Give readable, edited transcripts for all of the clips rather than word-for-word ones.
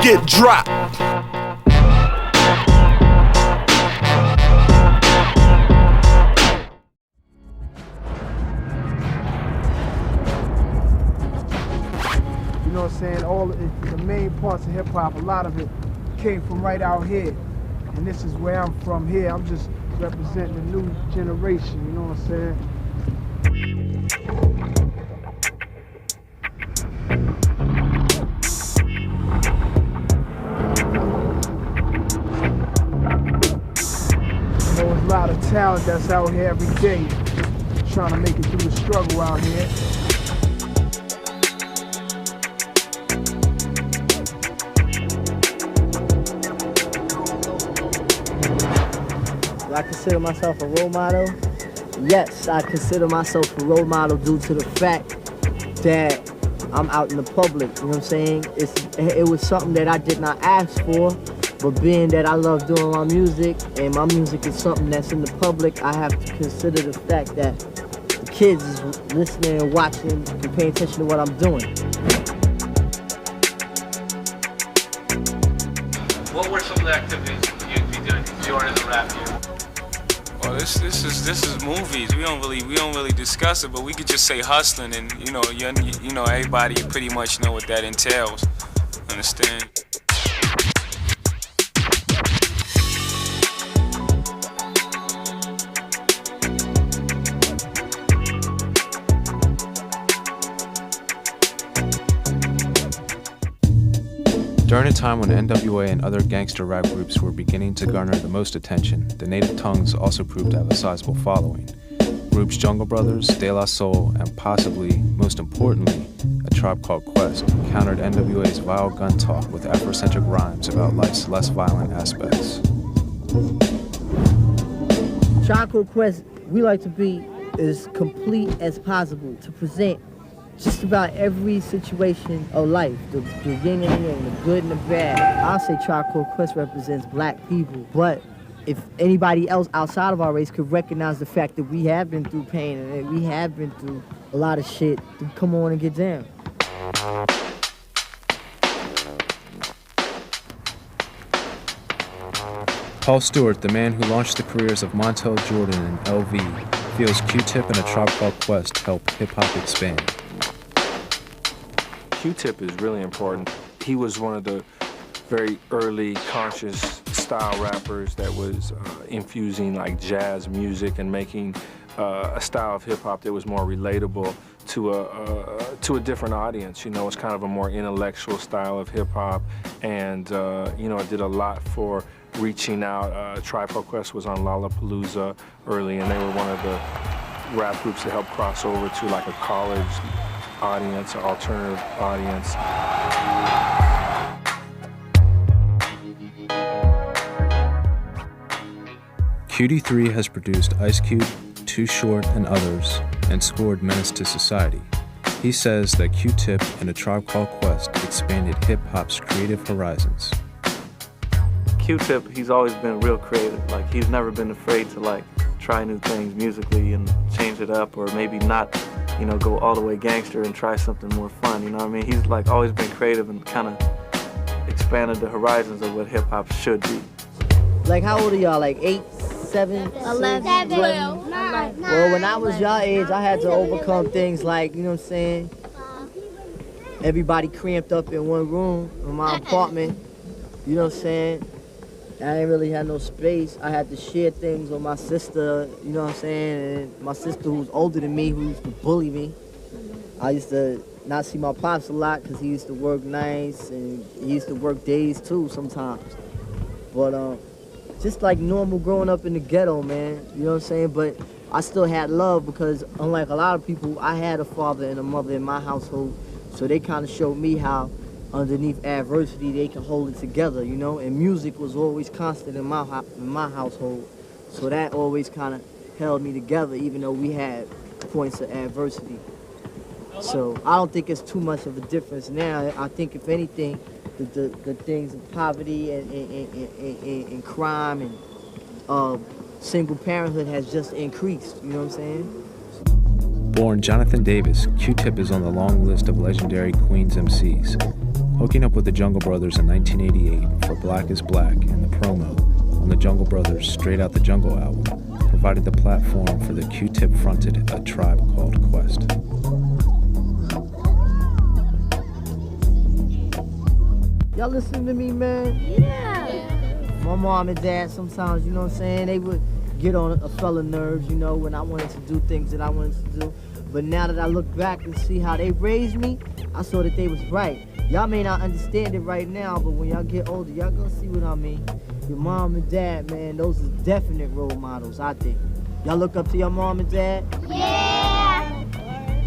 get dropped. You know what I'm saying? All the main parts of hip hop, a lot of it came from right out here. And this is where I'm from here. I'm just representing the new generation, you know what I'm saying? There's a lot of talent that's out here every day trying to make it through the struggle out here. Do I consider myself a role model? Yes, I consider myself a role model due to the fact that I'm out in the public, you know what I'm saying? It was something that I did not ask for, but being that I love doing my music, and my music is something that's in the public, I have to consider the fact that the kids is listening and watching and paying attention to what I'm doing. What were some of the activities you'd be doing if you were in the rap game? Well, this is movies. We don't really discuss it, but we could just say hustling, and you know everybody pretty much know what that entails. Understand? During a time when NWA and other gangster rap groups were beginning to garner the most attention, the Native Tongues also proved to have a sizable following. Groups Jungle Brothers, De La Soul, and possibly, most importantly, A Tribe Called Quest countered NWA's vile gun talk with Afrocentric rhymes about life's less violent aspects. Tribe Called Quest, we like to be as complete as possible to present just about every situation of life, the yin and the yang, the good and the bad. I'll say Tribe Called Quest represents black people, but if anybody else outside of our race could recognize the fact that we have been through pain and that we have been through a lot of shit, then come on and get down. Paul Stewart, the man who launched the careers of Montel Jordan and LV, feels Q-Tip and A Tribe Called Quest help hip-hop expand. Q-Tip is really important. He was one of the very early conscious style rappers that was infusing like jazz music and making a style of hip-hop that was more relatable to a different audience. You know, it's kind of a more intellectual style of hip-hop, and you know, it did a lot for reaching out. Tribe Called Quest was on Lollapalooza early, and they were one of the rap groups that helped cross over to like a college audience, an alternative audience. QD3 has produced Ice Cube, Too Short, and others, and scored Menace to Society. He says that Q-Tip and A Tribe Called Quest expanded hip-hop's creative horizons. Q-Tip, he's always been real creative. Like, he's never been afraid to like try new things musically and change it up, or maybe not, you know, go all the way gangster and try something more fun, you know what I mean? He's like always been creative and kind of expanded the horizons of what hip-hop should be. Like, how old are y'all? Like 8, 7, 11, 12? Well, when I was y'all age, I had to overcome things like, you know what I'm saying, everybody cramped up in one room in my apartment, you know what I'm saying? I didn't really have no space. I had to share things with my sister, you know what I'm saying? And my sister, who was older than me, who used to bully me. I used to not see my pops a lot because he used to work nights and he used to work days too sometimes. But just like normal growing up in the ghetto, man, you know what I'm saying? But I still had love because unlike a lot of people, I had a father and a mother in my household. So they kind of showed me how underneath adversity, they can hold it together, you know? And music was always constant in my household. So that always kind of held me together, even though we had points of adversity. So I don't think it's too much of a difference now. I think, if anything, the things of poverty and crime and single parenthood has just increased, you know what I'm saying? Born Jonathan Davis, Q-Tip is on the long list of legendary Queens MCs. Hooking up with the Jungle Brothers in 1988 for Black is Black and the promo on the Jungle Brothers' Straight Out the Jungle album provided the platform for the Q-Tip fronted A Tribe Called Quest. Y'all listen to me, man? Yeah. My mom and dad sometimes, you know what I'm saying, they would get on a fella nerves, you know, when I wanted to do things that I wanted to do. But now that I look back and see how they raised me, I saw that they was right. Y'all may not understand it right now, but when y'all get older, y'all gonna see what I mean. Your mom and dad, man, those are definite role models, I think. Y'all look up to your mom and dad? Yeah.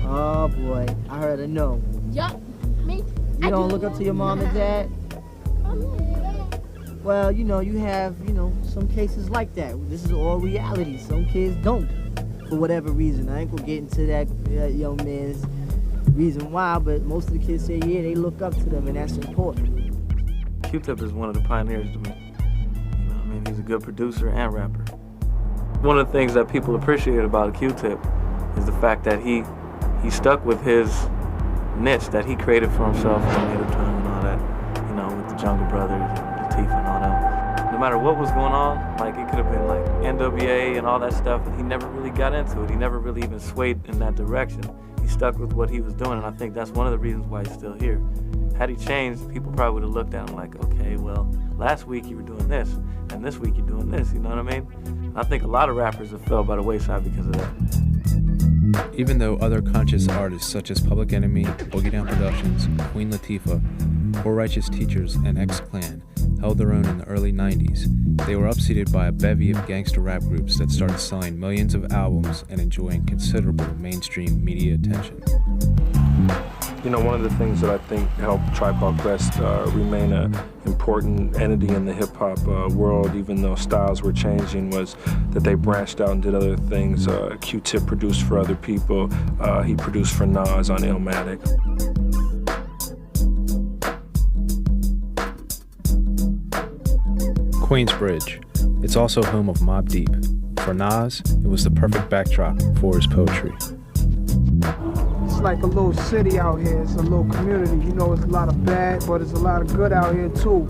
Oh boy, I heard a no. Yup. Me. You don't look up to your mom and dad? Well, you know, you have, you know, some cases like that. This is all reality. Some kids don't, for whatever reason. I ain't gonna get into that young man's reason why, but most of the kids say, yeah, they look up to them, and that's important. Q-Tip is one of the pioneers to me. You know what I mean? He's a good producer and rapper. One of the things that people appreciate about Q-Tip is the fact that he stuck with his niche that he created for himself in Native Tongue and all that, you know, with the Jungle Brothers and Latifah and all that. No matter what was going on, like it could have been like NWA and all that stuff, and he never really got into it. He never really even swayed in that direction. He stuck with what he was doing, and I think that's one of the reasons why he's still here. Had he changed, people probably would have looked at him like, okay, well, last week you were doing this, and this week you're doing this, you know what I mean? And I think a lot of rappers have fell by the wayside because of that. Even though other conscious artists such as Public Enemy, Boogie Down Productions, Queen Latifah, Poor Righteous Teachers, and X-Clan held their own in the early 90s, they were upseated by a bevy of gangster rap groups that started selling millions of albums and enjoying considerable mainstream media attention. You know, one of the things that I think helped Tribe Called Quest remain an important entity in the hip-hop world, even though styles were changing, was that they branched out and did other things. Q-Tip produced for other people. He produced for Nas on Illmatic. Queensbridge. It's also home of Mobb Deep. For Nas, it was the perfect backdrop for his poetry. It's like a little city out here. It's a little community. You know, it's a lot of bad, but there's a lot of good out here too.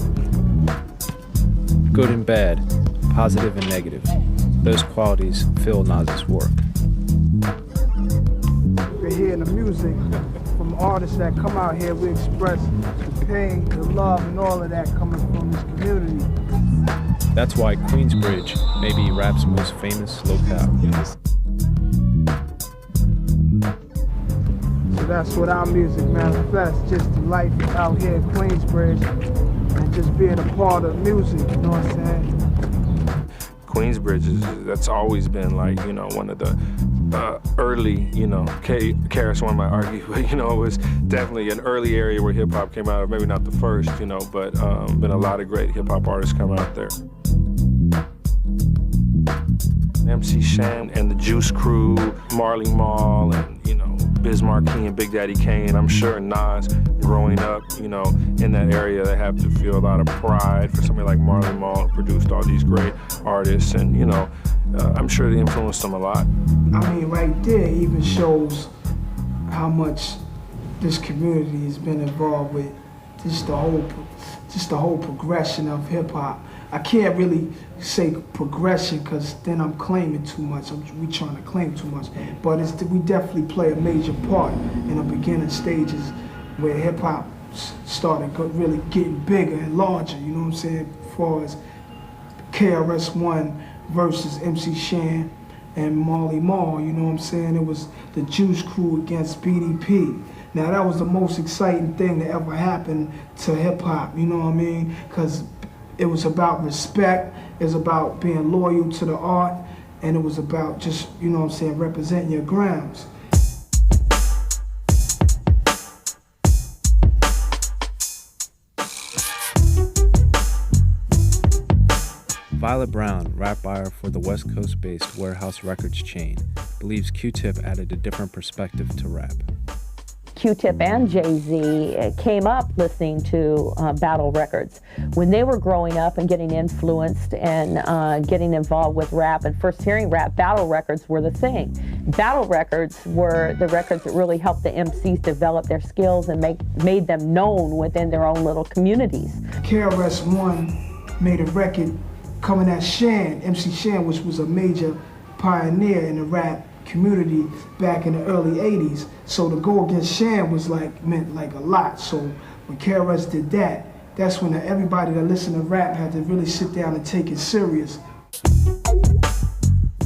Good and bad, positive and negative. Those qualities fill Nas's work. We're hearing the music from artists that come out here. We express the pain, the love, and all of that coming from this community. That's why Queensbridge may be rap's most famous locale. So that's what our music manifests, just the life out here in Queensbridge and just being a part of music, you know what I'm saying? Queensbridge, that's always been like, you know, one of the early, you know, KRS-One might argue, but, you know, it was definitely an early area where hip-hop came out, maybe not the first, you know, but been a lot of great hip-hop artists come out there. MC Shan and the Juice Crew, Marley Marl, and, you know, Biz Markie and Big Daddy Kane. I'm sure Nas, growing up, you know, in that area, they have to feel a lot of pride for somebody like Marley Marl, who produced all these great artists, and, you know, I'm sure they influenced them a lot. I mean, right there even shows how much this community has been involved with just the whole progression of hip-hop. I can't really say progression because then I'm claiming too much. We trying to claim too much. But we definitely play a major part in the beginning stages where hip-hop started really getting bigger and larger, you know what I'm saying? As far as KRS-One versus MC Shan and Marley Marl, you know what I'm saying? It was the Juice Crew against BDP. Now that was the most exciting thing that ever happened to hip-hop, you know what I mean? Because it was about respect, it was about being loyal to the art, and it was about just, you know what I'm saying, representing your grounds. Violet Brown, rap buyer for the West Coast-based Warehouse Records chain, believes Q-Tip added a different perspective to rap. Q-Tip and Jay-Z came up listening to battle records. When they were growing up and getting influenced and getting involved with rap and first hearing rap, battle records were the thing. Battle records were the records that really helped the MCs develop their skills and made them known within their own little communities. KRS-One made a record coming at Shan, MC Shan, which was a major pioneer in the rap community back in the early 80s. So to go against Shan was meant a lot. So when KRS did that, that's when everybody that listened to rap had to really sit down and take it serious.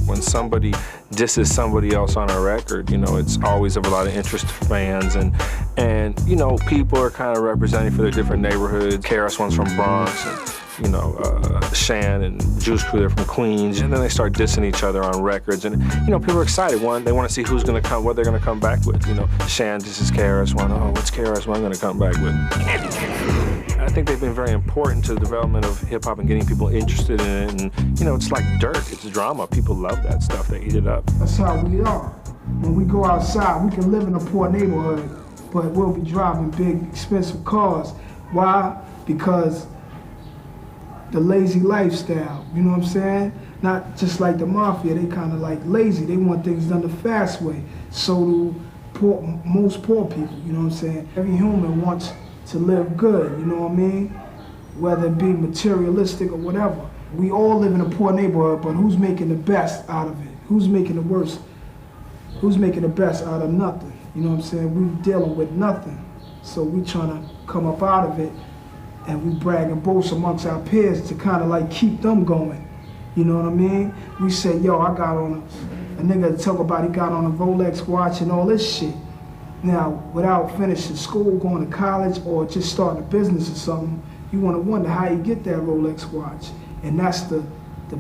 When somebody disses somebody else on a record, you know, it's always of a lot of interest to fans, and you know, people are kind of representing for their different neighborhoods. KRS-One's from Bronx, and you know, Shan and Juice Crew, they're from Queens, and then they start dissing each other on records, and you know, people are excited. One, they want to see who's gonna come, what they're gonna come back with. You know, Shan disses KRS-One. Oh, what's KRS-One gonna come back with? I think they've been very important to the development of hip-hop and getting people interested in it. And, you know, it's like dirt. It's drama. People love that stuff. They eat it up. That's how we are. When we go outside, we can live in a poor neighborhood, but we'll be driving big, expensive cars. Why? Because the lazy lifestyle, you know what I'm saying? Not just like the mafia. They kind of like lazy. They want things done the fast way. So do most poor people, you know what I'm saying? Every human wants to live good, you know what I mean? Whether it be materialistic or whatever. We all live in a poor neighborhood, but who's making the best out of it? Who's making the worst? Who's making the best out of nothing? You know what I'm saying? We dealing with nothing. So we trying to come up out of it, and we brag and boast amongst our peers to kind of like keep them going. You know what I mean? We say, yo, I got on a nigga talk about he got on a Rolex watch and all this shit. Now, without finishing school, going to college, or just starting a business or something, you want to wonder how you get that Rolex watch. And that's the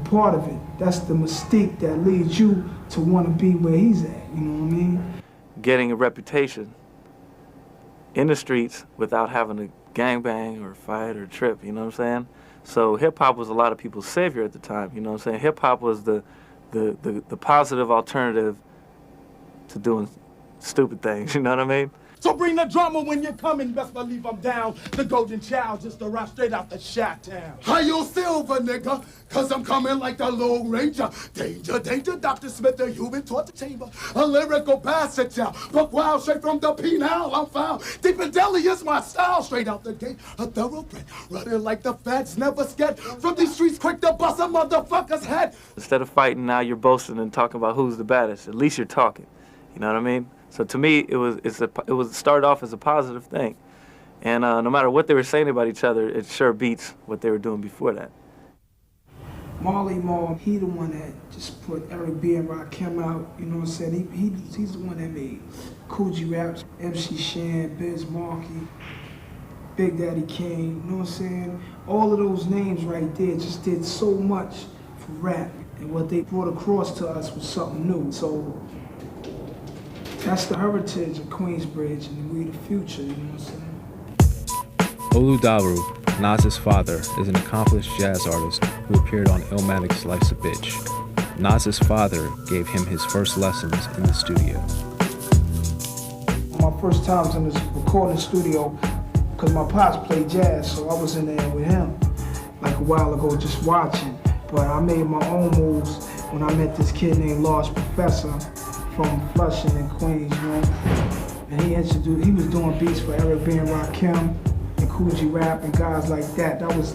part of it. That's the mystique that leads you to want to be where he's at, you know what I mean? Getting a reputation in the streets without having to gangbang or fight or trip, you know what I'm saying? So hip-hop was a lot of people's savior at the time, you know what I'm saying? Hip-hop was the positive alternative to doing stupid things, you know what I mean? So bring the drama when you're coming, best believe I'm down. The golden child just arrived straight out the Chi-Town. Hi, you silver nigga, cause I'm coming like the Lone Ranger. Danger, danger, Dr. Smith, the human torture chamber. A lyrical passenger, but wow, straight from the penal I'm found. Deep in Delhi is my style, straight out the gate. A thoroughbred, running like the feds, never scared. From these streets, quick to bust a motherfucker's head. Instead of fighting, now you're boasting and talking about who's the baddest. At least you're talking, you know what I mean? So to me, it started off as a positive thing, and no matter what they were saying about each other, it sure beats what they were doing before that. Marley Marl, he the one that just put Eric B. and Rakim out, you know what I'm saying? He's the one that made Coogee Raps, MC Shan, Biz Markie, Big Daddy Kane, you know what I'm saying? All of those names right there just did so much for rap, and what they brought across to us was something new. So that's the heritage of Queensbridge, and we the future, you know what I'm saying? Olu Daru, Nas's father, is an accomplished jazz artist who appeared on Illmatic's Life's a Bitch. Nas's father gave him his first lessons in the studio. My first times in this recording studio, because my pops played jazz, so I was in there with him like a while ago just watching. But I made my own moves when I met this kid named Large Professor from Flushing in Queens, you know. And he was doing beats for Eric B. and Rakim and Coogee Rap and guys like that. That was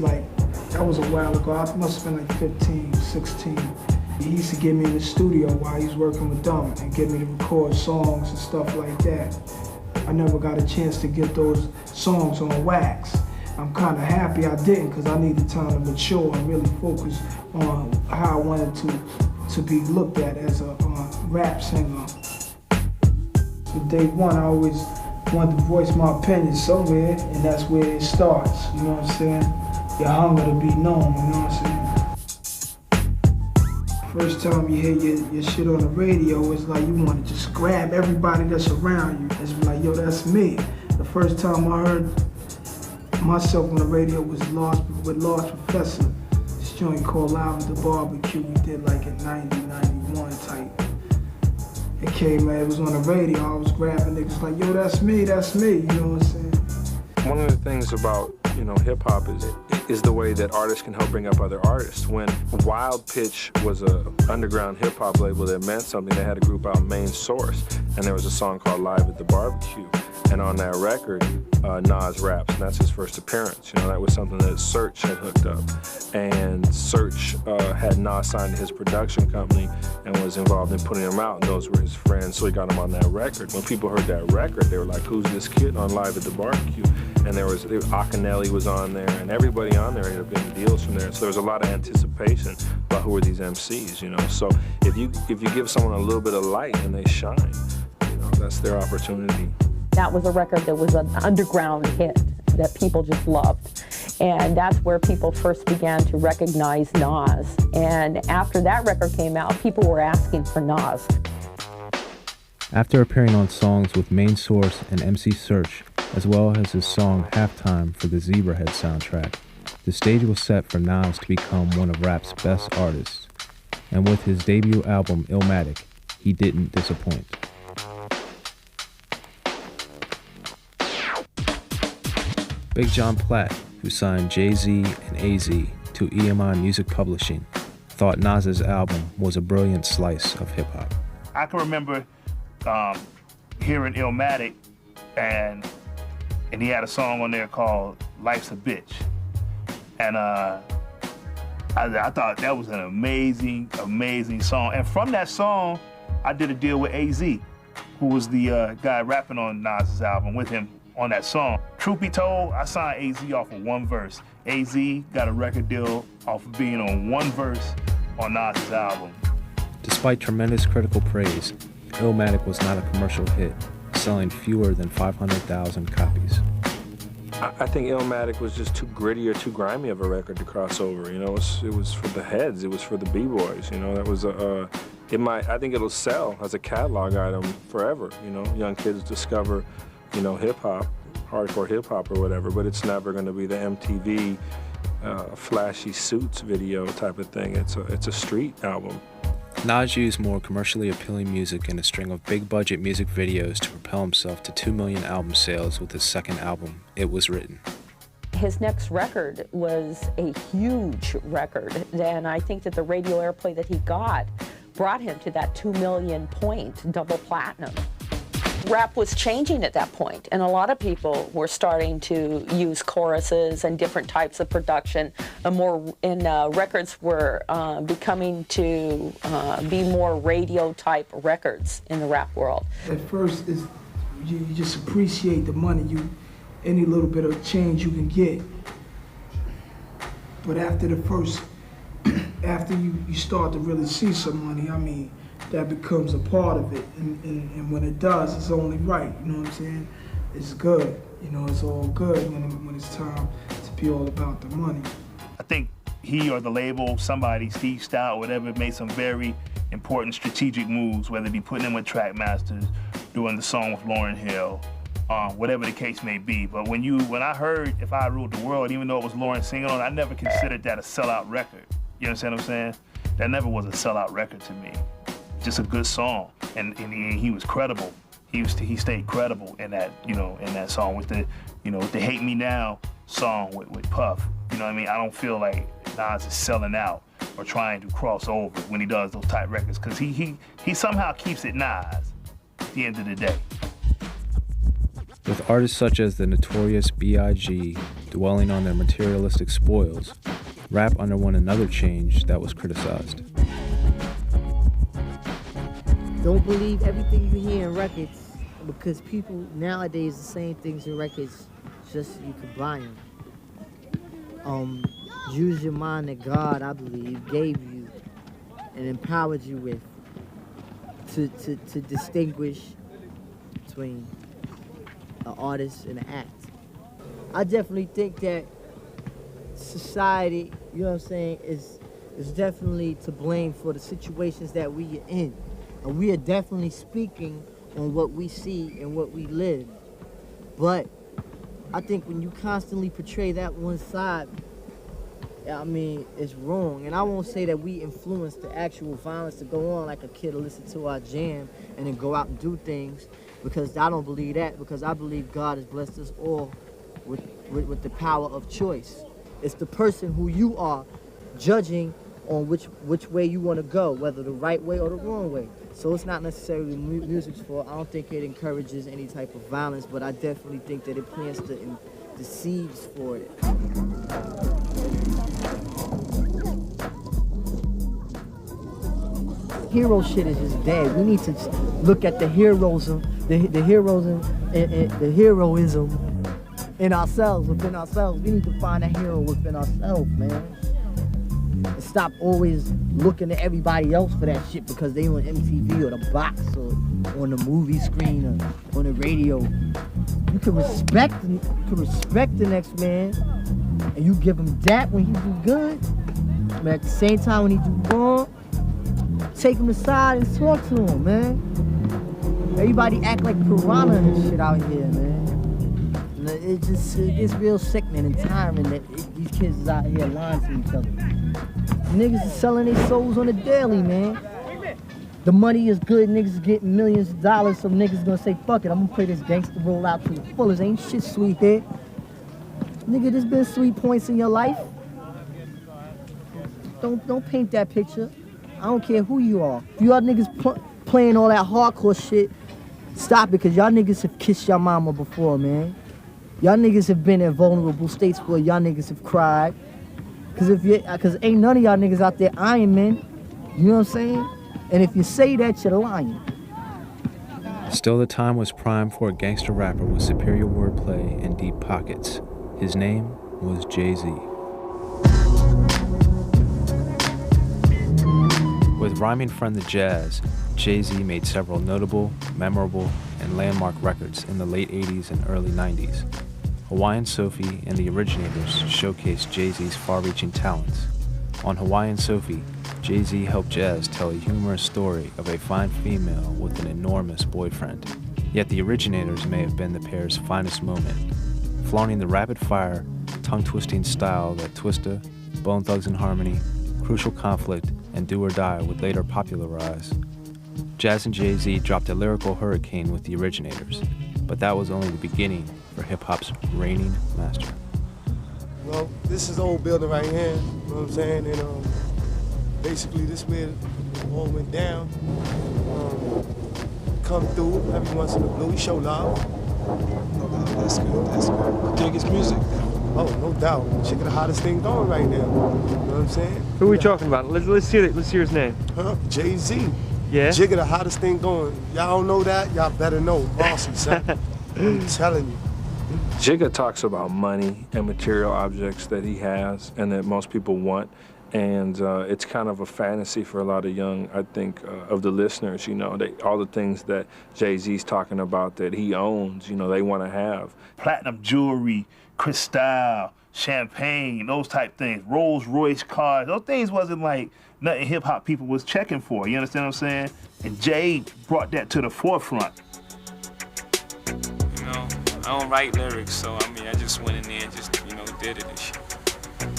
a while ago. I must have been like 15, 16. He used to get me in the studio while he was working with them and get me to record songs and stuff like that. I never got a chance to get those songs on wax. I'm kind of happy I didn't, because I needed time to mature and really focus on how I wanted to be looked at as a rap singer. From day one, I always wanted to voice my opinion somewhere, and that's where it starts, you know what I'm saying? Your hunger to be known, you know what I'm saying? First time you hear your shit on the radio, it's like you want to just grab everybody that's around you. It's like, yo, that's me. The first time I heard myself on the radio was with Large Professor. This joint called Live at the Barbecue. We did like a 90, 91 type. It came, man, it was on the radio. I was grabbing niggas like, yo, that's me, you know what I'm saying? One of the things about, you know, hip hop is is the way that artists can help bring up other artists. When Wild Pitch was a underground hip-hop label that meant something, they had a group out, Main Source, and there was a song called Live at the Barbecue. And on that record, Nas raps, and that's his first appearance. You know, that was something that Search had hooked up. And Search had Nas signed to his production company and was involved in putting him out, and those were his friends, so he got him on that record. When people heard that record, they were like, who's this kid on Live at the Barbecue? And Akinelli was on there, and everybody on there ended up getting deals from there. So there was a lot of anticipation about who are these MCs, you know. So if you give someone a little bit of light and they shine, you know, that's their opportunity. That was a record that was an underground hit that people just loved. And that's where people first began to recognize Nas. And after that record came out, people were asking for Nas. After appearing on songs with Main Source and MC Search, as well as his song Halftime for the Zebrahead soundtrack, the stage was set for Nas to become one of rap's best artists. And with his debut album Illmatic, he didn't disappoint. Big John Platt, who signed Jay-Z and AZ to EMI Music Publishing, thought Nas's album was a brilliant slice of hip-hop. I can remember hearing Illmatic, and he had a song on there called Life's a Bitch. And I thought that was an amazing, amazing song. And from that song, I did a deal with AZ, who was the guy rapping on Nas's album with him on that song. Truth be told, I signed AZ off of one verse. AZ got a record deal off of being on one verse on Nas's album. Despite tremendous critical praise, Illmatic was not a commercial hit, selling fewer than 500,000 copies. I think Illmatic was just too gritty or too grimy of a record to cross over. You know, it was for the heads, it was for the b-boys. You know, that was I think it'll sell as a catalog item forever. You know, young kids discover, you know, hip-hop, hardcore hip-hop or whatever, but it's never going to be the MTV flashy suits video type of thing. It's a street album. Nas used more commercially appealing music and a string of big-budget music videos to propel himself to 2 million album sales with his second album, It Was Written. His next record was a huge record, and I think that the radio airplay that he got brought him to that 2 million point double platinum. Rap was changing at that point, and a lot of people were starting to use choruses and different types of production. Records were becoming to be more radio-type records in the rap world. At first, you just appreciate the money, any little bit of change you can get. But after after you start to really see some money, I mean, that becomes a part of it, and when it does, it's only right, you know what I'm saying? It's good, you know, it's all good when it's time to be all about the money. I think he or the label, somebody, Steve Stout, whatever, made some very important strategic moves, whether it be putting him with Trackmasters, doing the song with Lauryn Hill, whatever the case may be. But when I heard If I Ruled the World, even though it was Lauryn singing on, I never considered that a sellout record. You understand what I'm saying? That never was a sellout record to me. Just a good song, and he was credible. He stayed credible in that, you know, in that song with the, you know, the Hate Me Now song with Puff. You know what I mean? I don't feel like Nas is selling out or trying to cross over when he does those type records, because he somehow keeps it Nas at the end of the day. With artists such as the notorious B.I.G. dwelling on their materialistic spoils, rap underwent another change that was criticized. Don't believe everything you hear in records, because people nowadays the same things in records, just so you can buy them. Use your mind that God, I believe, gave you and empowered you with to distinguish between an artist and an act. I definitely think that society, you know what I'm saying, is definitely to blame for the situations that we are in. And we are definitely speaking on what we see and what we live. But I think when you constantly portray that one side, I mean, it's wrong. And I won't say that we influence the actual violence to go on, like a kid will listen to our jam and then go out and do things, because I don't believe that, because I believe God has blessed us all with the power of choice. It's the person who you are judging on which way you want to go, whether the right way or the wrong way. So it's not necessarily music's fault. I don't think it encourages any type of violence, but I definitely think that it plants the seeds for it. Hero shit is just dead. We need to look at the heroism in ourselves, within ourselves. We need to find a hero within ourselves, man. And stop always looking at everybody else for that shit because they on MTV or the box or on the movie screen or on the radio. You can respect the next man, and you give him that when he do good. But at the same time, when he do wrong, take him aside and talk to him, man. Everybody act like piranha and shit out here, man. And it gets real sickening and tiring that these kids is out here lying to each other. Niggas is selling their souls on the daily, man. The money is good, niggas getting millions of dollars, so niggas gonna say, fuck it, I'm gonna play this gangster roll out to the fullest. Ain't shit sweet here. Nigga, there's been sweet points in your life. Don't paint that picture. I don't care who you are. If y'all niggas playing all that hardcore shit, stop it, because y'all niggas have kissed your mama before, man. Y'all niggas have been in vulnerable states where y'all niggas have cried. Because ain't none of y'all niggas out there Iron Men. You know what I'm saying? And if you say that, you're lying. Still, the time was prime for a gangster rapper with superior wordplay and deep pockets. His name was Jay-Z. With rhyming friend The Jazz, Jay-Z made several notable, memorable, and landmark records in the late 80s and early 90s. Hawaiian Sophie and the Originators showcased Jay-Z's far-reaching talents. On Hawaiian Sophie, Jay-Z helped Jazz tell a humorous story of a fine female with an enormous boyfriend. Yet the Originators may have been the pair's finest moment, flaunting the rapid-fire, tongue-twisting style that Twista, Bone Thugs and Harmony, Crucial Conflict, and Do or Die would later popularize. Jazz and Jay-Z dropped a lyrical hurricane with the Originators, but that was only the beginning for hip-hop's reigning master. Well, this is the old building right here, you know what I'm saying? And basically this where it all went down. Come through every once in a blue, we show love. That's good. Dig his music. Oh, no doubt. Check the hottest thing going right now. You know what I'm saying? Who are we talking about? Let's hear it. Let's hear his name. Jay-Z. Yeah? Jigga, the hottest thing going. Y'all don't know that? Y'all better know. Bossy, son. I'm telling you. Jigga talks about money and material objects that he has and that most people want. And it's kind of a fantasy for a lot of young, I think, of the listeners, you know, all the things that Jay-Z's talking about that he owns, you know, they want to have. Platinum jewelry, crystal, champagne, those type things, Rolls Royce cars, those things wasn't like nothing hip-hop people was checking for, you understand what I'm saying? And Jay brought that to the forefront. You know, I don't write lyrics, so I mean, I just went in there and just, you know, did it and shit.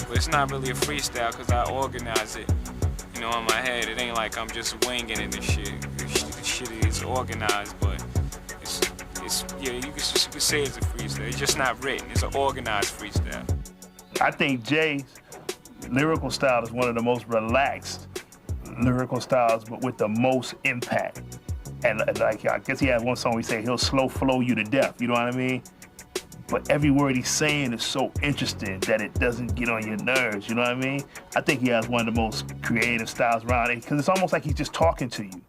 But it's not really a freestyle because I organize it, you know, in my head. It ain't like I'm just winging it and shit. The shit is organized, but it's yeah, you could say it's a freestyle. It's just not written. It's an organized freestyle. I think Jay's lyrical style is one of the most relaxed lyrical styles, but with the most impact. And like, I guess he has one song we say he'll slow flow you to death, you know what I mean? But every word he's saying is so interesting that it doesn't get on your nerves, you know what I mean? I think he has one of the most creative styles around it, because it's almost like he's just talking to you.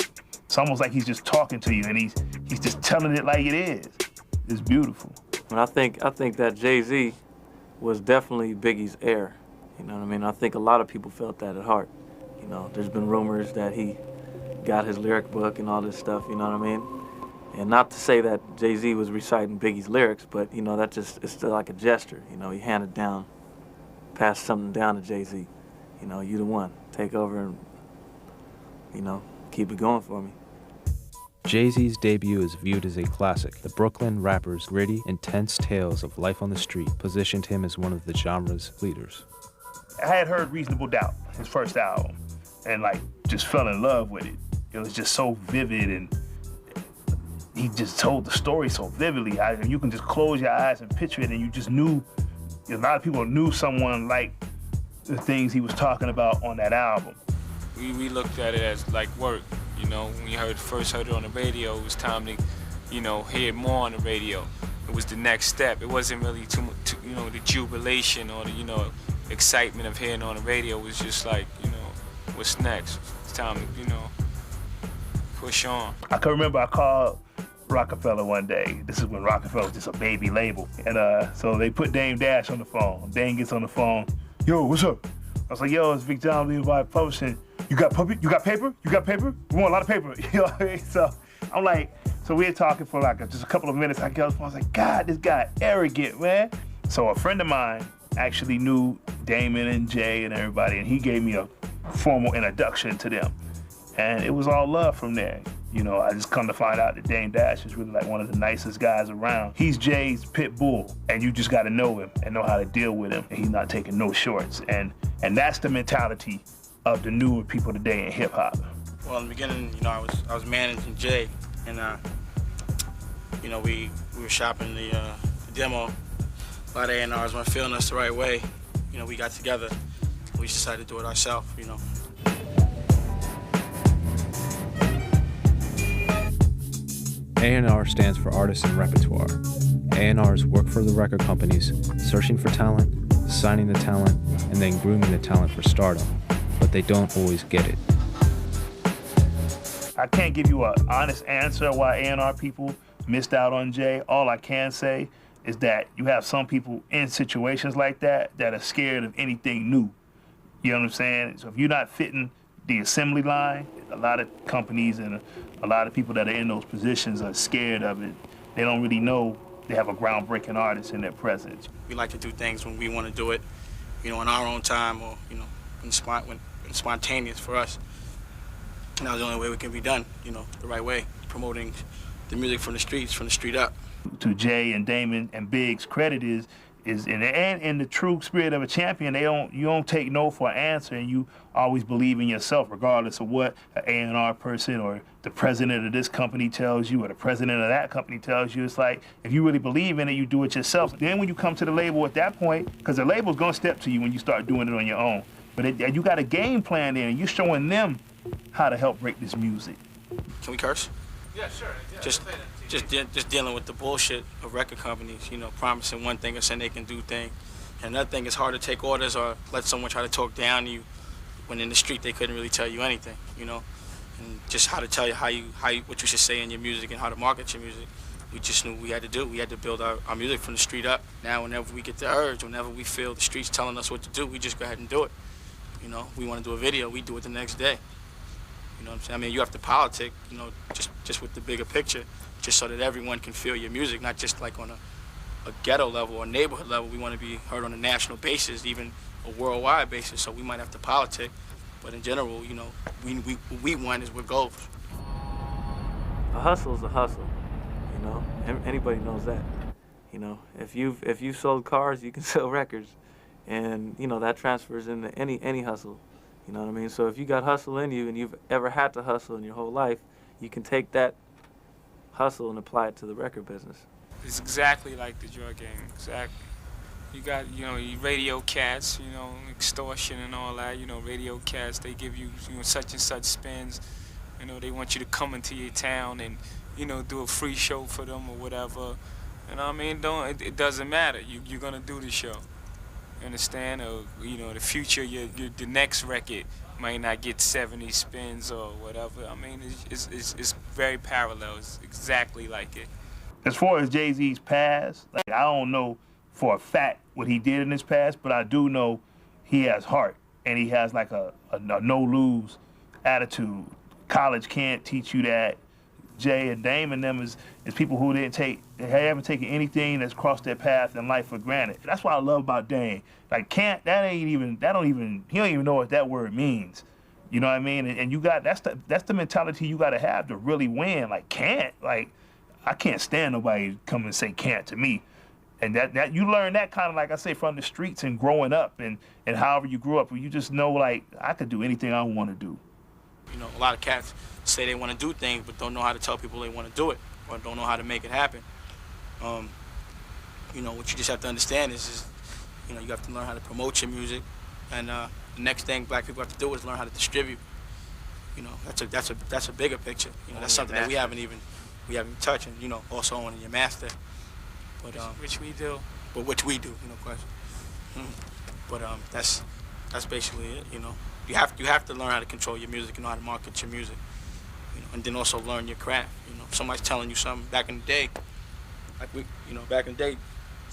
It's almost like he's just talking to you, and he's just telling it like it is. It's beautiful. And I think that Jay-Z was definitely Biggie's heir. You know what I mean? I think a lot of people felt that at heart. You know, there's been rumors that he got his lyric book and all this stuff, you know what I mean? And not to say that Jay-Z was reciting Biggie's lyrics, but, you know, it's still like a gesture. You know, he handed down, passed something down to Jay-Z. You know, you the one. Take over and, you know, keep it going for me. Jay-Z's debut is viewed as a classic. The Brooklyn rapper's gritty, intense tales of life on the street positioned him as one of the genre's leaders. I had heard Reasonable Doubt, his first album, and like just fell in love with it. It was just so vivid, and he just told the story so vividly. You can just close your eyes and picture it, and you just knew A lot of people knew someone like the things he was talking about on that album. We looked at it as like work, you know. When you first heard it on the radio, it was time to, you know, hear it more on the radio. It was the next step. It wasn't really too you know, the jubilation or the, you know, excitement of hearing it on the radio. It was just like, you know, what's next? It's time to, you know, push on. I can remember I called Rockefeller one day. This is when Rockefeller was just a baby label. And so they put Dame Dash on the phone. Dame gets on the phone. Yo, what's up? I was like, yo, it's Big John Levi Publishing. You got paper? You got paper? You got paper? We want a lot of paper. You know what I mean? So I'm like, so we were talking for like just a couple of minutes. I get on the phone. I was like, God, this guy arrogant, man. So a friend of mine actually knew Damon and Jay and everybody, and he gave me a formal introduction to them. And it was all love from there. You know, I just come to find out that Dame Dash is really like one of the nicest guys around. He's Jay's pit bull, and you just gotta know him and know how to deal with him. And he's not taking no shorts. And that's the mentality of the newer people today in hip hop. Well, in the beginning, you know, I was managing Jay, and you know, we were shopping the demo. A lot of A&Rs weren't feeling us the right way. You know, we got together. We decided to do it ourselves, you know. A&R stands for Artists and Repertoire. A&Rs work for the record companies, searching for talent, signing the talent, and then grooming the talent for stardom. But they don't always get it. I can't give you an honest answer why A&R people missed out on Jay. All I can say is that you have some people in situations like that are scared of anything new. You know what I'm saying? So if you're not fitting the assembly line, a lot of companies and a lot of people that are in those positions are scared of it. They don't really know they have a groundbreaking artist in their presence. We like to do things when we want to do it, you know, in our own time, or, you know, when it's spontaneous for us. And that's the only way we can be done, you know, the right way, promoting the music from the streets, from the street up. To Jay and Damon and Big's credit is in the true spirit of a champion, you don't take no for an answer, and you always believe in yourself, regardless of what an A&R person or the president of this company tells you or the president of that company tells you. It's like, if you really believe in it, you do it yourself. Then when you come to the label at that point, because the label's gonna step to you when you start doing it on your own. But you got a game plan there, and you're showing them how to help break this music. Can we curse? Yeah, sure. Yeah, Just dealing with the bullshit of record companies, you know, promising one thing and saying they can do things. And another thing, it's hard to take orders or let someone try to talk down to you when in the street they couldn't really tell you anything, you know. And just how to tell you what you should say in your music and how to market your music. We just knew we had to do. We had to build our music from the street up. Now whenever we get the urge, whenever we feel the streets telling us what to do, we just go ahead and do it. You know, we want to do a video, we do it the next day. You know what I'm saying? I mean, you have to politic, you know, just with the bigger picture, just so that everyone can feel your music, not just like on a ghetto level or neighborhood level. We want to be heard on a national basis, even a worldwide basis, so we might have to politic. But in general, you know, we want is what goes. A hustle is a hustle, you know? Anybody knows that. You know, if you've sold cars, you can sell records. And, you know, that transfers into any hustle. You know what I mean? So if you got hustle in you and you've ever had to hustle in your whole life, you can take that hustle and apply it to the record business. It's exactly like the drug game, exactly. You got, you know, your radio cats, you know, extortion and all that, you know, radio cats, they give you, you know, such and such spins. You know, they want you to come into your town and, you know, do a free show for them or whatever. You know what I mean? It doesn't matter. You're going to do the show. You understand? Or, you know, the future, the next record might not get 70 spins or whatever. I mean, it's very parallel. It's exactly like it. As far as Jay-Z's past, like, I don't know for a fact what he did in his past, but I do know he has heart and he has like a no-lose attitude. College can't teach you that. Jay and Dame and them is people who haven't taken anything that's crossed their path in life for granted. That's what I love about Dame. Like, he don't even know what that word means. You know what I mean? And you got, that's the mentality you gotta have to really win. Like, can't, like, I can't stand nobody to come and say can't to me. And that you learn that kind of, like I say, from the streets and growing up and however you grew up, where you just know, like, I could do anything I want to do. You know, a lot of cats say they want to do things but don't know how to tell people they want to do it or don't know how to make it happen. You know, what you just have to understand is You know, you have to learn how to promote your music, and the next thing black people have to do is learn how to distribute. You know, that's a bigger picture. You know, that's something that we haven't even touched, and you know, also owning your master. But which we do. But which we do, you know, question. But that's basically it. You know, you have to learn how to control your music, and know how to market your music. You know, and then also learn your craft. You know, if somebody's telling you something back in the day, back in the day,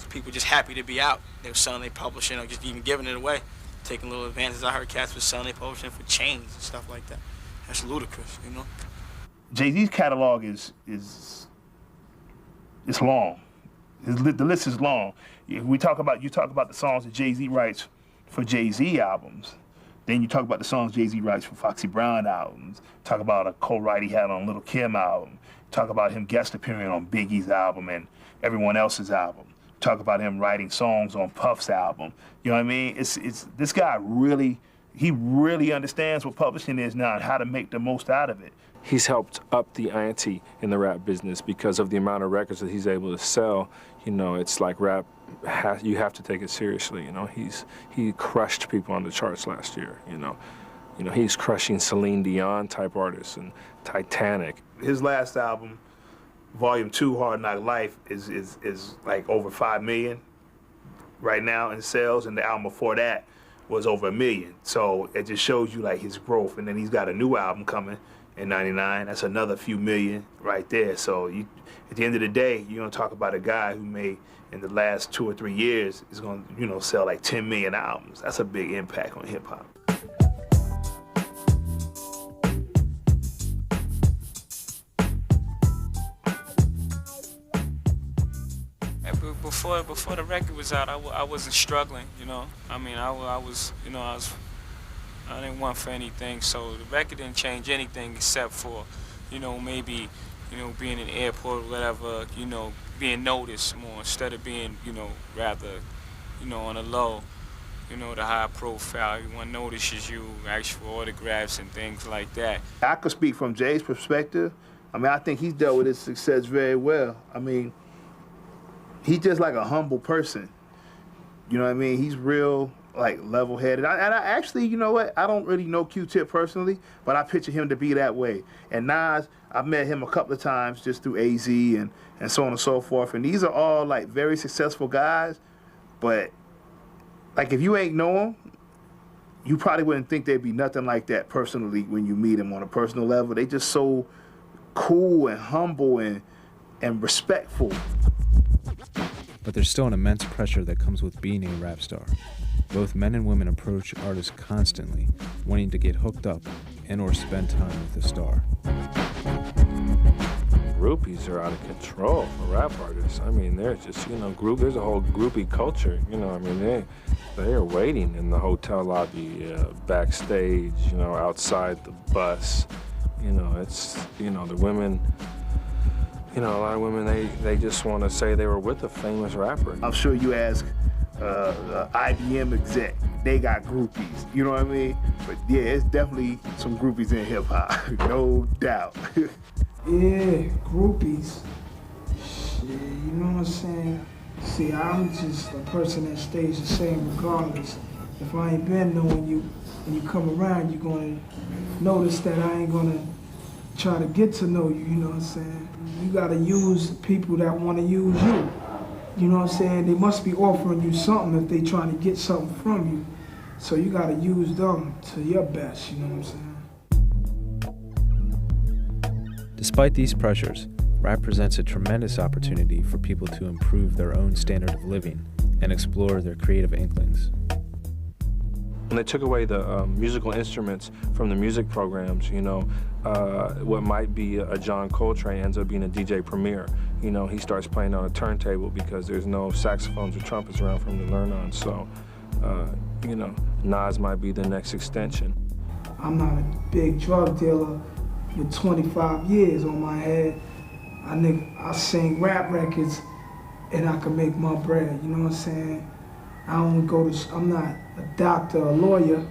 people just happy to be out. They were selling their publishing or just even giving it away, taking little advances. I heard cats were selling their publishing for chains and stuff like that. That's ludicrous, you know. Jay-Z's catalog is long. The list is long. If you talk about the songs that Jay-Z writes for Jay-Z albums, then you talk about the songs Jay-Z writes for Foxy Brown albums. Talk about a co-write he had on Lil' Kim album. Talk about him guest appearing on Biggie's album and everyone else's album. Talk about him writing songs on Puff's album. You know what I mean? It's this guy really understands what publishing is now and how to make the most out of it. He's helped up the ante in the rap business because of the amount of records that he's able to sell. You know, it's like rap, you have to take it seriously. You know, he crushed people on the charts last year. You know, he's crushing Celine Dion type artists and Titanic. His last album, Volume 2, Hard Knock Life, is like over 5 million right now in sales, and the album before that was over 1 million. So it just shows you like his growth. And then he's got a new album coming in '99. That's another few million right there. So at the end of the day, you're gonna talk about a guy who made in the last 2 or 3 years is gonna, you know, sell like 10 million albums. That's a big impact on hip hop. Before the record was out, I wasn't struggling, you know. I mean, I didn't want for anything, so the record didn't change anything except for, you know, maybe, you know, being in the airport or whatever, you know, being noticed more instead of being, you know, rather, you know, on a low, you know, the high profile. Everyone notices you, asks for autographs and things like that. I could speak from Jay's perspective. I mean, I think he's dealt with his success very well. I mean, he's just like a humble person. You know what I mean? He's real, like, level-headed. And I actually, you know what? I don't really know Q-Tip personally, but I picture him to be that way. And Nas, I've met him a couple of times just through AZ and so on and so forth. And these are all, like, very successful guys. But, like, if you ain't know them, you probably wouldn't think they'd be nothing like that personally when you meet them on a personal level. They just so cool and humble and respectful. But there's still an immense pressure that comes with being a rap star. Both men and women approach artists constantly, wanting to get hooked up and or spend time with the star. Groupies are out of control for rap artists. I mean, they're just, you know, there's a whole groupie culture. You know, I mean, they are waiting in the hotel lobby, backstage, you know, outside the bus. You know, it's, you know, the women, you know, a lot of women, they just want to say they were with a famous rapper. I'm sure you ask IBM exec, they got groupies, you know what I mean? But yeah, it's definitely some groupies in hip hop, no doubt. Yeah, groupies. Shit, you know what I'm saying? See, I'm just a person that stays the same regardless. If I ain't been knowing you, when you come around, you're gonna notice that I ain't gonna try to get to know you, you know what I'm saying? You gotta use people that wanna use you. You know what I'm saying? They must be offering you something if they trying to get something from you. So you gotta use them to your best, you know what I'm saying? Despite these pressures, rap presents a tremendous opportunity for people to improve their own standard of living and explore their creative inklings. When they took away the musical instruments from the music programs, you know, what might be a John Coltrane ends up being a DJ Premier. You know, he starts playing on a turntable because there's no saxophones or trumpets around for him to learn on. So, you know, Nas might be the next extension. I'm not a big drug dealer with 25 years on my head. I sing rap records and I can make my bread, you know what I'm saying? I'm not a doctor or a lawyer,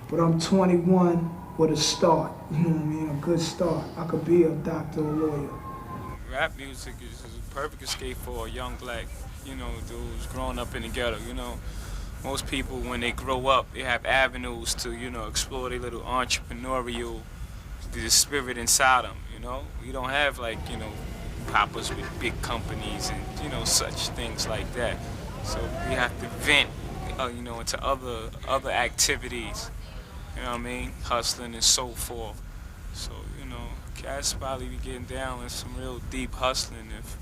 but I'm 21 with a start, you know what I mean? A good start. I could be a doctor or a lawyer. rap music is a perfect escape for a young black, you know, dudes growing up in the ghetto, you know. Most people, when they grow up, they have avenues to, you know, explore their little entrepreneurial, the spirit inside them, you know. We don't have, like, you know, poppers with big companies and, you know, such things like that. So we have to vent, you know, into other activities, you know what I mean, hustling and so forth. So, you know, cats probably be getting down with some real deep hustling if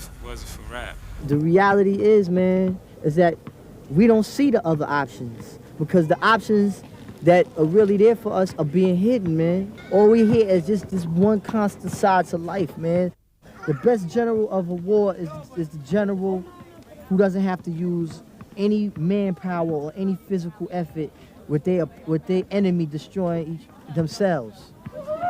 it wasn't for rap. The reality is, man, is that we don't see the other options because the options that are really there for us are being hidden, man. All we hear is just this one constant side to life, man. The best general of a war is the general who doesn't have to use any manpower or any physical effort with their enemy destroying themselves.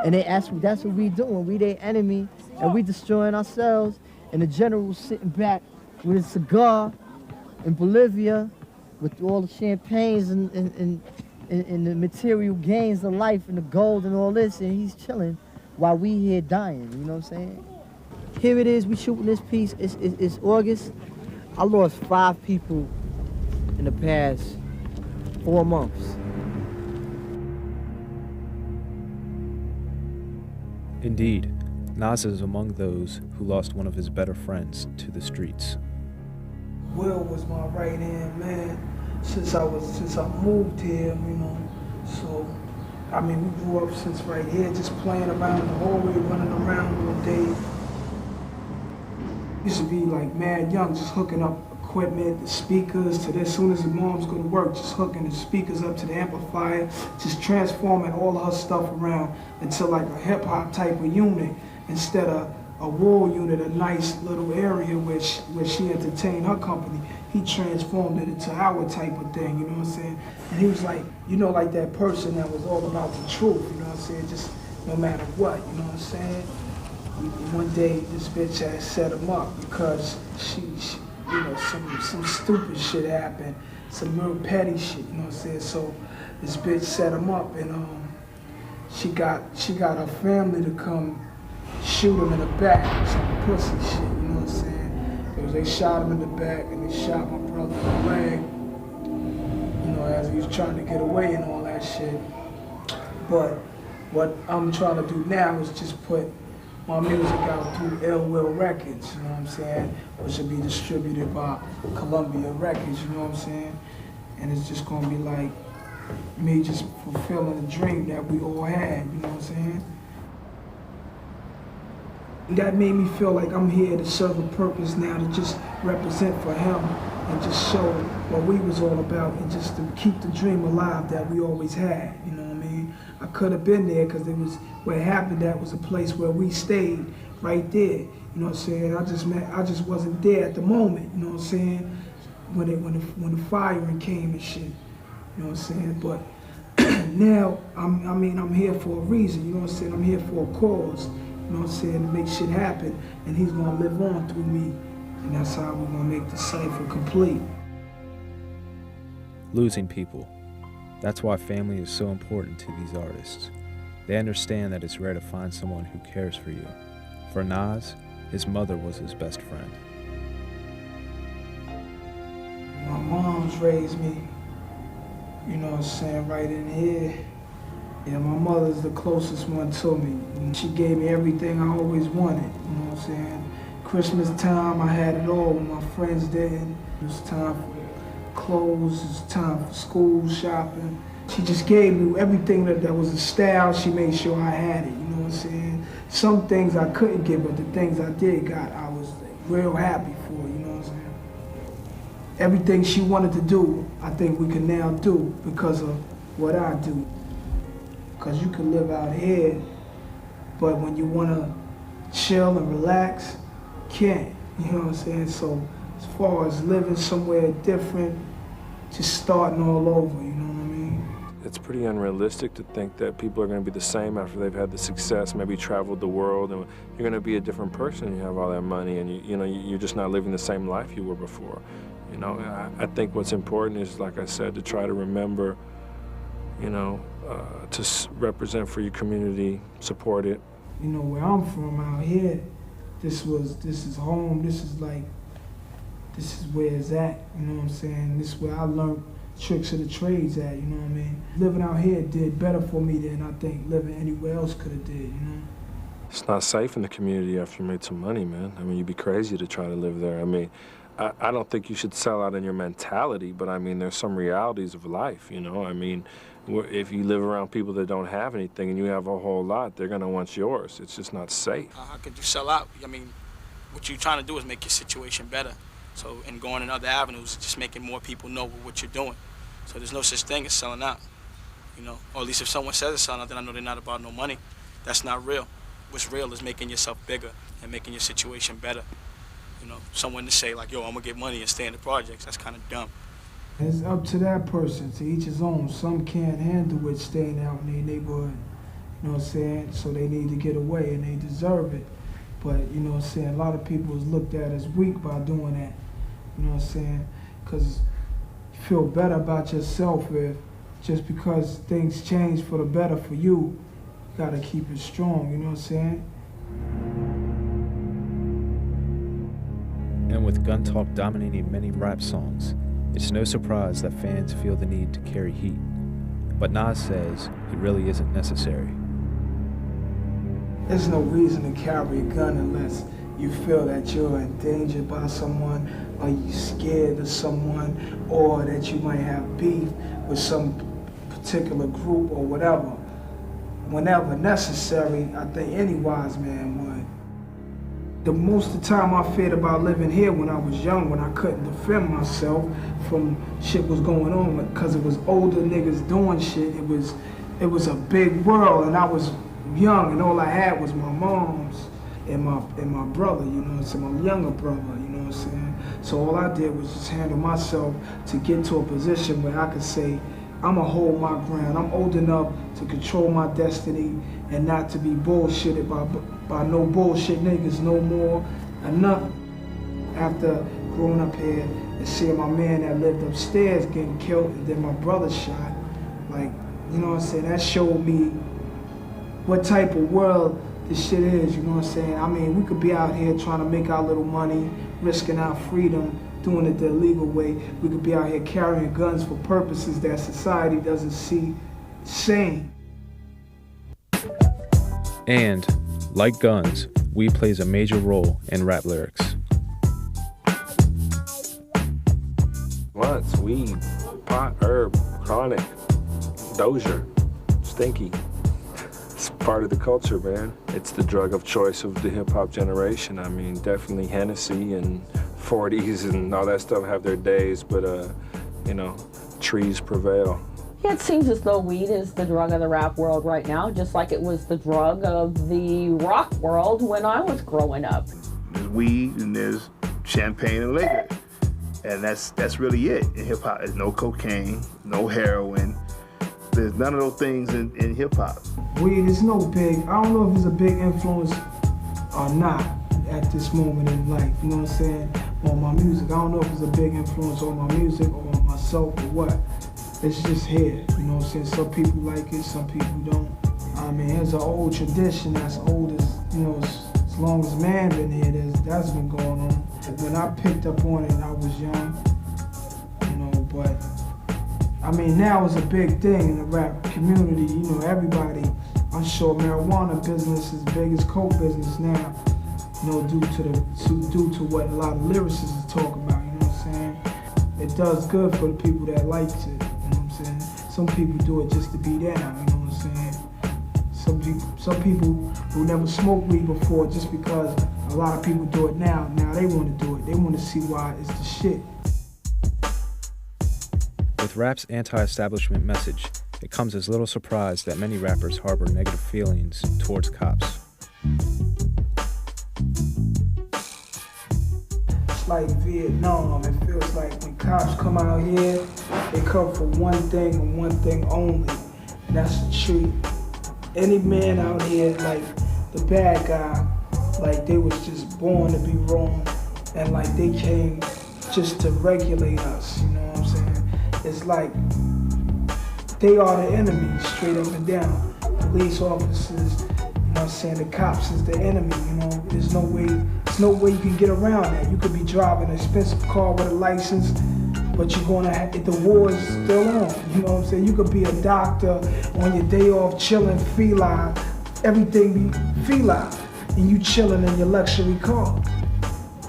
And that's what we doing. We their enemy and we destroying ourselves. And the general sitting back with a cigar in Bolivia with all the champagnes and the material gains of life and the gold and all this, and he's chilling while we here dying, you know what I'm saying? Here it is, we shooting this piece, it's August. I lost 5 people in the past 4 months. Indeed, Nas is among those who lost one of his better friends to the streets. Will was my right-hand man since I moved here, you know. So, I mean, we grew up since right here, just playing around the hallway, running around all day. Used to be like mad young, just hooking up equipment, the speakers to this. As soon as the moms go to work, just hooking the speakers up to the amplifier, just transforming all of her stuff around into like a hip-hop type of unit instead of a wall unit, a nice little area where she entertained her company. He transformed it into our type of thing, you know what I'm saying? And he was like, you know, like that person that was all about the truth, you know what I'm saying? Just no matter what, you know what I'm saying? One day, this bitch had set him up because she you know, some stupid shit happened, some real petty shit, you know what I'm saying? So this bitch set him up and she got her family to come shoot him in the back, some pussy shit, you know what I'm saying? Because they shot him in the back and they shot my brother in the leg, you know, as he was trying to get away and all that shit. But what I'm trying to do now is just put my music out through Ill Will Records, you know what I'm saying? Which will be distributed by Columbia Records, you know what I'm saying? And it's just gonna be like me just fulfilling the dream that we all had, you know what I'm saying? That made me feel like I'm here to serve a purpose now, to just represent for him and just show what we was all about and just to keep the dream alive that we always had, you know what I mean? I could have been there because it was, where it happened at was a place where we stayed right there, you know what I'm saying? I just wasn't there at the moment, you know what I'm saying? When the firing came and shit, you know what I'm saying? But now, I'm here for a reason, you know what I'm saying? I'm here for a cause. You know what I'm saying, to make shit happen, and he's gonna live on through me, and that's how we're gonna make the cipher complete. Losing people. That's why family is so important to these artists. They understand that it's rare to find someone who cares for you. For Nas, his mother was his best friend. My mom's raised me, you know what I'm saying, right in here. Yeah, my mother's the closest one to me. And she gave me everything I always wanted, you know what I'm saying? Christmas time, I had it all when my friends didn't. It was time for clothes, it was time for school shopping. She just gave me everything that was a style, she made sure I had it, you know what I'm saying? Some things I couldn't get, but the things I did got, I was real happy for, you know what I'm saying? Everything she wanted to do, I think we can now do because of what I do. Because you can live out here, but when you want to chill and relax, can't, you know what I'm saying? So as far as living somewhere different, just starting all over, you know what I mean? It's pretty unrealistic to think that people are going to be the same after they've had the success, maybe traveled the world, and you're going to be a different person. You have all that money, and you're just not living the same life you were before. You know, I think what's important is, like I said, to try to remember, you know, to represent for your community, support it. You know, where I'm from out here, this is home, this is where it's at, you know what I'm saying? This is where I learned tricks of the trades at, you know what I mean? Living out here did better for me than I think living anywhere else could have did, you know? It's not safe in the community after you made some money, man. I mean, you'd be crazy to try to live there. I mean, I don't think you should sell out in your mentality, but I mean, there's some realities of life, you know? I mean, if you live around people that don't have anything and you have a whole lot, they're gonna want yours. It's just not safe. How could you sell out? I mean, what you're trying to do is make your situation better. So, and going in other avenues, just making more people know what you're doing. So there's no such thing as selling out, you know? Or at least if someone says it's selling out, then I know they're not about no money. That's not real. What's real is making yourself bigger and making your situation better. You know, someone to say like, yo, I'm gonna get money and stay in the projects, that's kind of dumb. It's up to that person, to each his own. Some can't handle it staying out in their neighborhood, you know what I'm saying? So they need to get away and they deserve it. But, you know what I'm saying, a lot of people is looked at as weak by doing that, you know what I'm saying? Because you feel better about yourself if just because things change for the better for you, you gotta keep it strong, you know what I'm saying? And with gun talk dominating many rap songs, it's no surprise that fans feel the need to carry heat. But Nas says it really isn't necessary. There's no reason to carry a gun unless you feel that you're endangered by someone, or you're scared of someone, or that you might have beef with some particular group or whatever. Whenever necessary, I think any wise man would. The most of the time I feared about living here when I was young, when I couldn't defend myself from shit was going on, because it was older niggas doing shit. It was a big world, and I was young, and all I had was my mom's and my brother, you know what I'm saying, my younger brother, you know what I'm saying. So all I did was just handle myself to get to a position where I could say, I'ma hold my ground. I'm old enough to control my destiny and not to be bullshitted by no bullshit niggas no more or nothing. After growing up here and seeing my man that lived upstairs getting killed and then my brother shot, like, you know what I'm saying, that showed me what type of world this shit is, you know what I'm saying? I mean, we could be out here trying to make our little money, risking our freedom, doing it the illegal way. We could be out here carrying guns for purposes that society doesn't see sane. And, like guns, weed plays a major role in rap lyrics. Blunts, weed, pot, herb, chronic, dozier, stinky. It's part of the culture, man. It's the drug of choice of the hip-hop generation. I mean, definitely Hennessy and 40s and all that stuff have their days, but, you know, trees prevail. Yeah, it seems as though weed is the drug of the rap world right now, just like it was the drug of the rock world when I was growing up. There's weed and there's champagne and liquor. And that's really it in hip-hop. There's no cocaine, no heroin. There's none of those things in hip-hop. Weed is no big, I don't know if it's a big influence or not at this moment in life, you know what I'm saying, on my music. I don't know if it's a big influence on my music or on myself or what. It's just here, you know what I'm saying? Some people like it, some people don't. I mean, it's an old tradition that's old as, you know, as long as man been here, that's been going on. When I picked up on it, I was young, you know, but I mean, now it's a big thing in the rap community, you know, everybody. I'm sure marijuana business is big as coke business now, you know, due to what a lot of lyricists talk about, you know what I'm saying? It does good for the people that likes it, you know what I'm saying? Some people do it just to be there, you know what I'm saying? Some people who never smoked weed before, just because a lot of people do it now they want to do it. They want to see why it's the shit. With rap's anti-establishment message, it comes as little surprise that many rappers harbor negative feelings towards cops. It's like Vietnam. It feels like when cops come out here, they come for one thing and one thing only, and that's to treat any man out here like the bad guy, like they was just born to be wrong, and like they came just to regulate us, you know what I'm saying? It's like they are the enemy, straight up and down. Police officers, you know what know what I'm saying? The cops is the enemy, you know? There's no way you can get around that. You could be driving an expensive car with a license, but you're gonna have, the war is still on, you know what I'm saying? You could be a doctor on your day off, chilling, feline, everything be feline, and you chilling in your luxury car,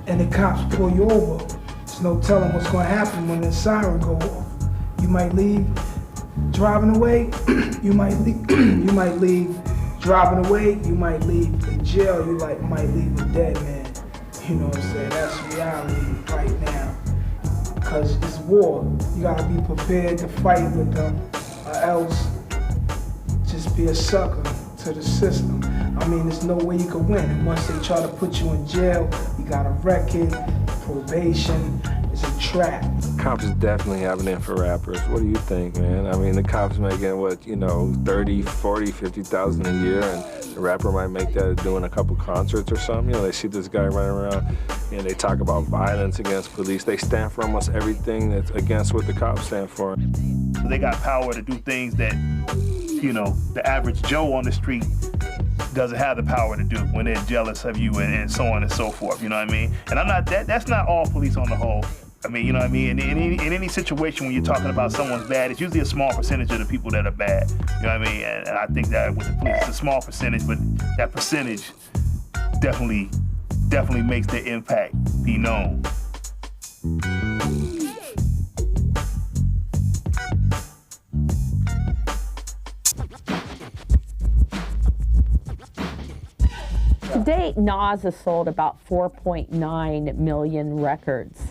and the cops pull you over. There's no telling what's gonna happen when the siren go off. You might leave driving away, you might leave driving away, you might leave in jail, you might leave a dead man. You know what I'm saying? That's reality right now. Because it's war. You gotta be prepared to fight with them, or else just be a sucker to the system. I mean, there's no way you can win. And once they try to put you in jail, you got a record, probation, it's a trap. Cops definitely have it in for rappers. What do you think, man? I mean, the cops making, what, you know, 30, 40, 50,000 a year, and the rapper might make that doing a couple concerts or something. You know, they see this guy running around, and they talk about violence against police. They stand for almost everything that's against what the cops stand for. They got power to do things that, you know, the average Joe on the street doesn't have the power to do when they're jealous of you and so on and so forth, you know what I mean? And that's not all police on the whole. I mean, you know what I mean? In any situation when you're talking about someone's bad, it's usually a small percentage of the people that are bad. You know what I mean? And I think that with the police, it's a small percentage, but that percentage definitely makes their impact be known. To date, Nas has sold about 4.9 million records.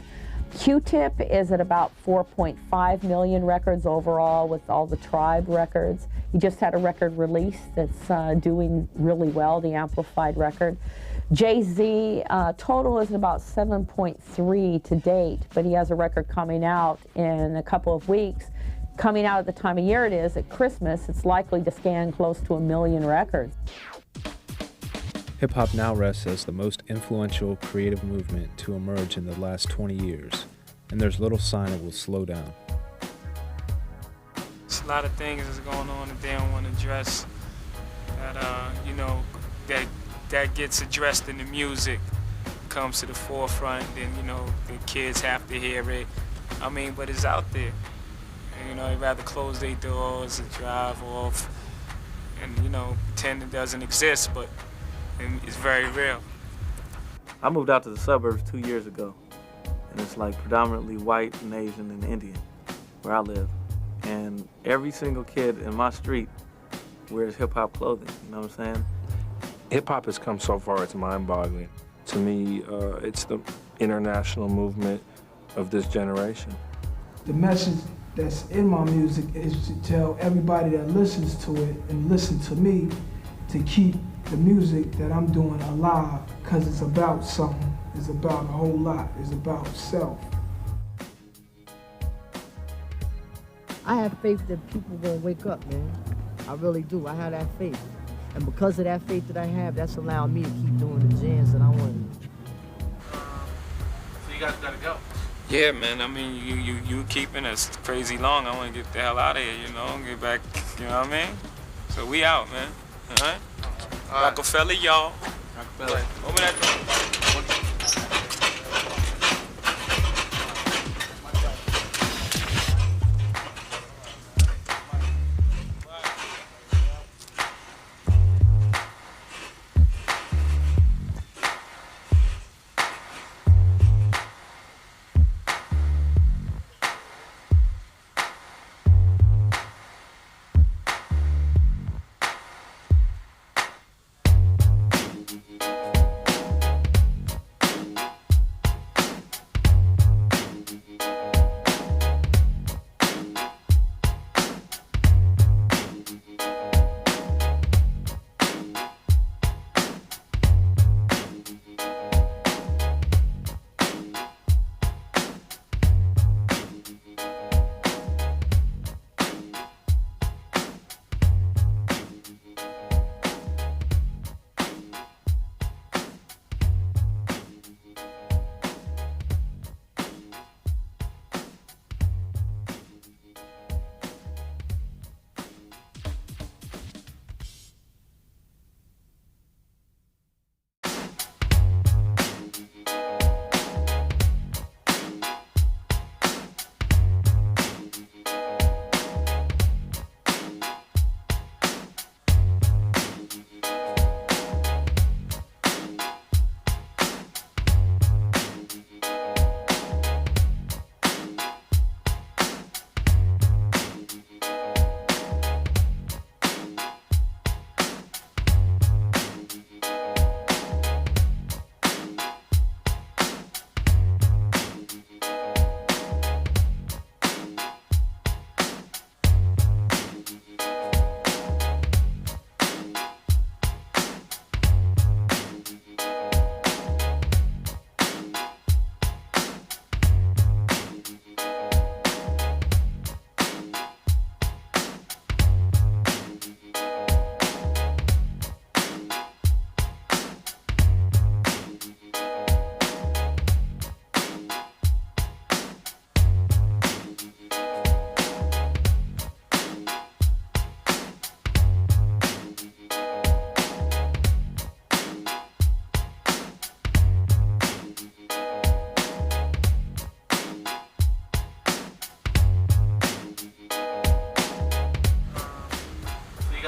Q-Tip is at about 4.5 million records overall with all the Tribe records. He just had a record release that's doing really well, the Amplified record. Jay-Z, total is about 7.3 to date, but he has a record coming out in a couple of weeks. Coming out at the time of year it is, at Christmas, it's likely to scan close to 1 million records. Hip-hop now rests as the most influential creative movement to emerge in the last 20 years, and there's little sign it will slow down. There's a lot of things that's going on that they don't want to address, that, you know, that gets addressed in the music, comes to the forefront, and, you know, the kids have to hear it. I mean, but it's out there. And, you know, they'd rather close their doors and drive off and, you know, pretend it doesn't exist, but it's very real. I moved out to the suburbs 2 years ago, and it's like predominantly white and Asian and Indian where I live. And every single kid in my street wears hip-hop clothing, you know what I'm saying? Hip-hop has come so far, it's mind-boggling. To me, it's the international movement of this generation. The message that's in my music is to tell everybody that listens to it and listen to me to keep the music that I'm doing alive, because it's about something. It's about a whole lot. It's about self. I have faith that people will wake up, man. I really do. I have that faith. And because of that faith that I have, that's allowed me to keep doing the jams that I want. So you guys gotta go. Yeah, man, I mean, you keeping us crazy long. I want to get the hell out of here, you know, get back, you know what I mean? So we out, man, all right? Rockefeller, y'all. Rockefeller. Open that door.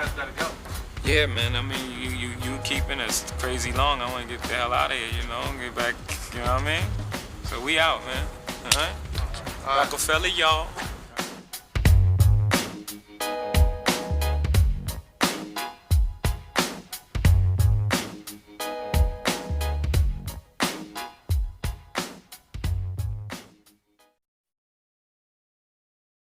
guys gotta go. Yeah, man. I mean, you keeping us crazy long. I want to get the hell out of here, you know, get back. You know what I mean? So we out, man. All right. Rockefeller, y'all.